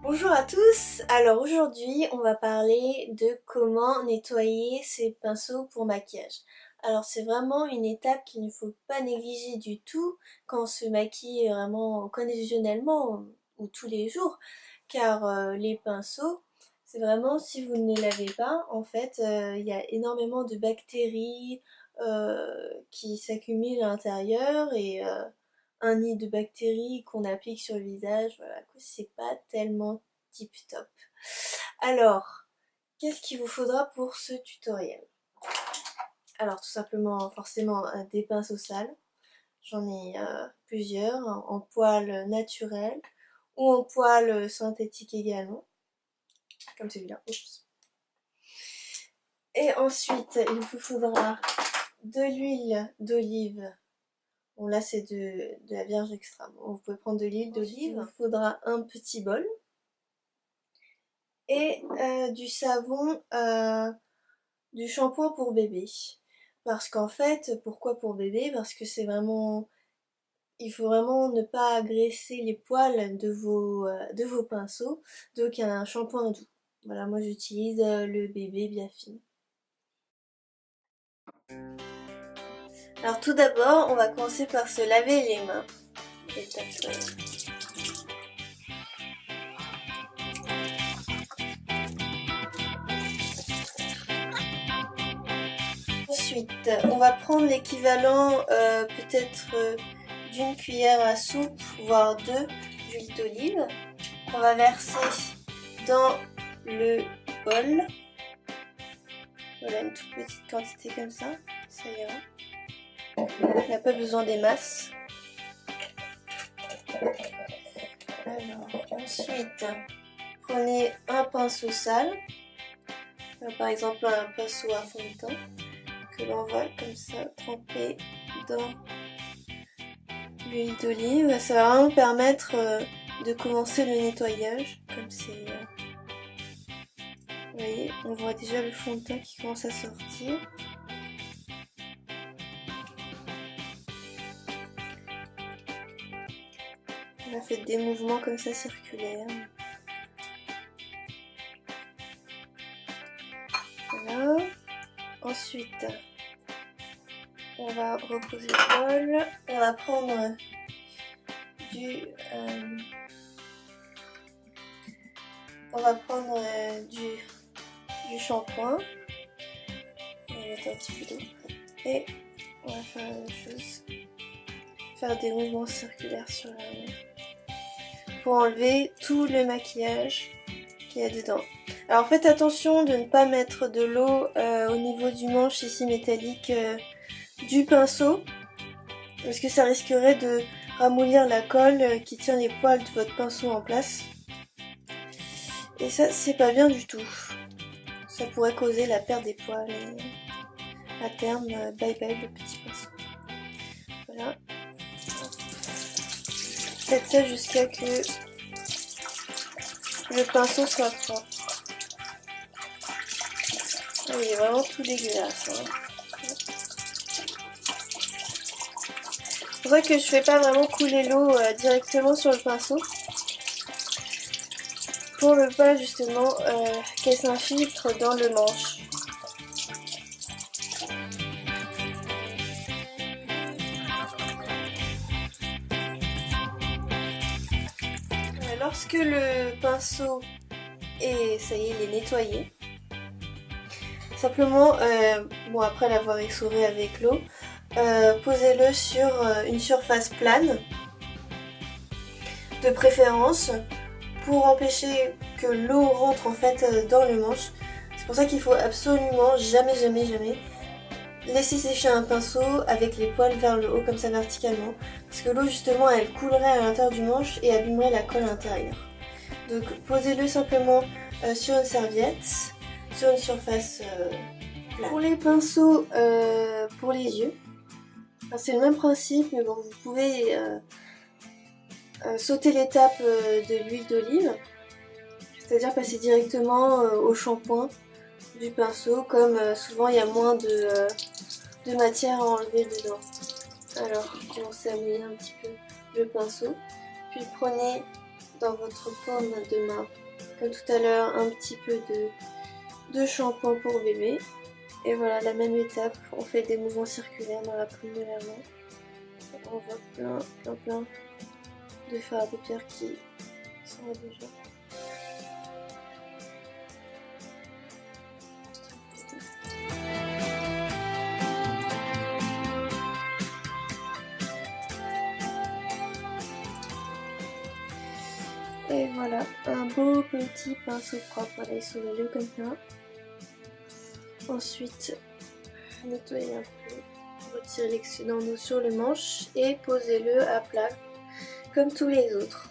Bonjour à tous, alors aujourd'hui on va parler de comment nettoyer ses pinceaux pour maquillage. Alors c'est vraiment une étape qu'il ne faut pas négliger du tout quand on se maquille vraiment occasionnellement ou tous les jours, car les pinceaux, c'est vraiment si vous ne les lavez pas, en fait il y a énormément de bactéries qui s'accumulent à l'intérieur et un nid de bactéries qu'on applique sur le visage, voilà, que c'est pas tellement tip top. Alors, qu'est-ce qu'il vous faudra pour ce tutoriel? Alors tout simplement, forcément, des pinceaux sales. J'en ai plusieurs, en poils naturel ou en poils synthétique également, comme celui-là. Oups. Et ensuite, il vous faudra de l'huile d'olive. Bon là c'est de la vierge extra. Bon, vous pouvez prendre de l'huile d'olive. Il vous faudra un petit bol. Et du savon, du shampoing pour bébé. Parce qu'en fait, pourquoi pour bébé? Parce que c'est vraiment... Il faut vraiment ne pas agresser les poils de vos pinceaux. Donc il y a un shampoing doux. Voilà, moi j'utilise le bébé Biafine. Alors tout d'abord, on va commencer par se laver les mains. Ensuite, on va prendre l'équivalent peut-être d'une cuillère à soupe, voire deux, d'huile d'olive. On va verser dans le bol. Voilà, une toute petite quantité comme ça, ça ira. On n'a pas besoin des masses. Alors, ensuite, prenez un pinceau sale, par exemple un pinceau à fond de teint, que l'on va comme ça tremper dans l'huile d'olive. Ça va vraiment permettre de commencer le nettoyage, comme c'est... Vous voyez, on voit déjà le fond de teint qui commence à sortir. On a fait des mouvements comme ça circulaires. Voilà. Ensuite, on va reposer le bol. On va prendre du shampoing. On va mettre un petit peu d'eau. Et on va faire la même chose. Faire des mouvements circulaires sur la main. Pour enlever tout le maquillage qu'il y a dedans. Alors faites attention de ne pas mettre de l'eau au niveau du manche ici métallique du pinceau. Parce que ça risquerait de ramollir la colle qui tient les poils de votre pinceau en place. Et ça c'est pas bien du tout. Ça pourrait causer la perte des poils et à terme bye bye le petit pinceau. Voilà. Faites ça jusqu'à que le pinceau soit propre. Oh, il est vraiment tout dégueulasse. Hein. C'est pour ça que je fais pas vraiment couler l'eau directement sur le pinceau. Pour ne pas justement qu'elle s'infiltre dans le manche. Lorsque le pinceau est, ça y est, il est nettoyé, simplement, bon après l'avoir essoré avec l'eau, posez-le sur une surface plane, de préférence, pour empêcher que l'eau rentre en fait dans le manche. C'est pour ça qu'il faut absolument jamais laisser sécher un pinceau avec les poils vers le haut comme ça verticalement, parce que l'eau justement elle coulerait à l'intérieur du manche et abîmerait la colle intérieure. Donc posez-le simplement sur une serviette, sur une surface plate. Pour les pinceaux pour les yeux, c'est le même principe, mais bon, vous pouvez sauter l'étape de l'huile d'olive, c'est-à-dire passer directement au shampoing du pinceau, comme souvent il y a moins de matière à enlever dedans. Alors commencez à mouiller un petit peu le pinceau, puis prenez dans votre paume de main. Comme tout à l'heure, un petit peu de shampoing pour bébé. Et voilà, la même étape, on fait des mouvements circulaires dans la paume de la main. On voit plein de fards à paupières qui sont là déjà. Et voilà, un beau petit pinceau propre, voilà, essuie-le comme ça. Ensuite, nettoyez un peu, retirez l'excédent d'eau sur le manche et posez-le à plat comme tous les autres.